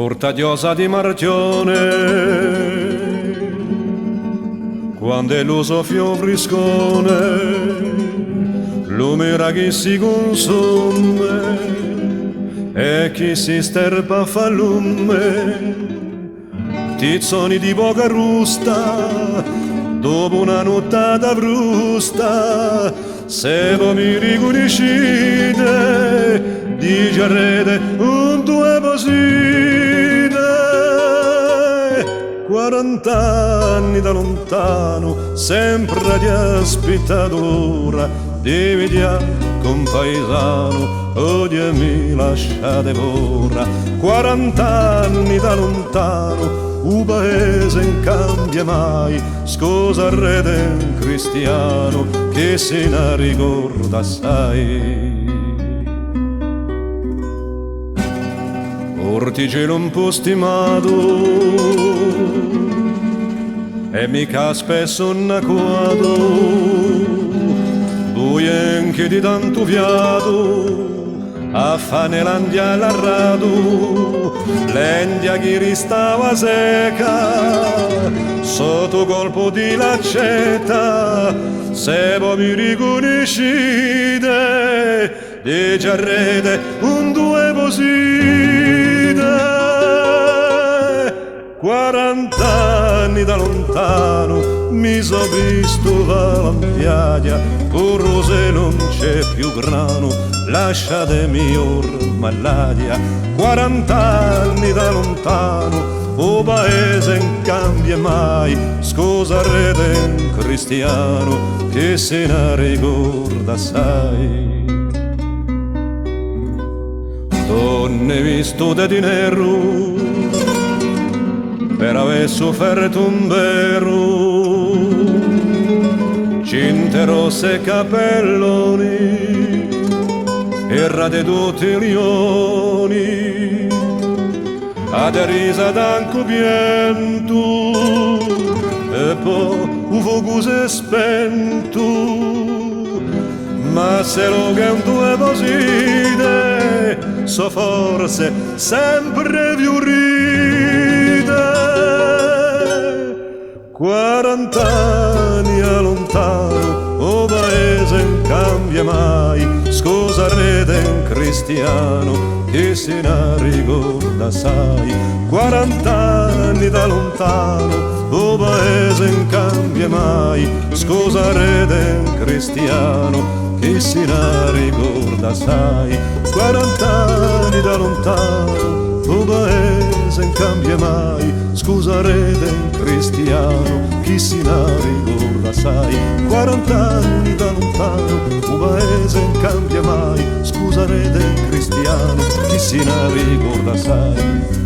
Urta diosa di Martione, quando è l'uso fiovriscone, l'umera chi si consume e chi si sterpa fa lume, tizzoni di poca rusta, dopo una nottata frusta, se voi mi riconoscete, di giarrete un due posite. 40 anni da lontano, sempre ti aspettato l'ora di vedere con paesano, odiami lasciate ora. 40 anni da lontano, un paese non cambia mai, scusa il rete cristiano che se ne ricorda assai. Ortigelo un po' stimato e mica spesso anacquato, buie anche di tanto fiato, a Fanelandia l'arrado, l'Endia che ristava seca, sotto colpo di laccetta, se voi mi riconoscete, di giarrete un due posite. 40 anni da lontano mi so visto valampiaia, pur se non c'è più grano, lasciatemi ormai l'aria. 40 anni da lontano, o paese non cambia mai, scusa rete cristiano che se ne ricorda assai. Donne vestute di nero per aver sofferto un vero, cinte rosse e capelloni, errate tutti i leoni, ad risa d'anco pianto, e poi un fuoco si è spento, ma se lo che un due posite, so forse sempre più ride. 40 anni a lontano, o paese non cambia mai, scusa rete cristiano che se ne ricorda assai. 40 anni da lontano, o paese non cambia mai, scusa rete cristiano che se ne ricorda assai. 40 anni da lontano, o paese non cambia mai, scusa rete cristiano che se ne ricorda assai. 40 anni da lontano, o paese non cambia mai, scusa rete cristiano che se ne ricorda assai.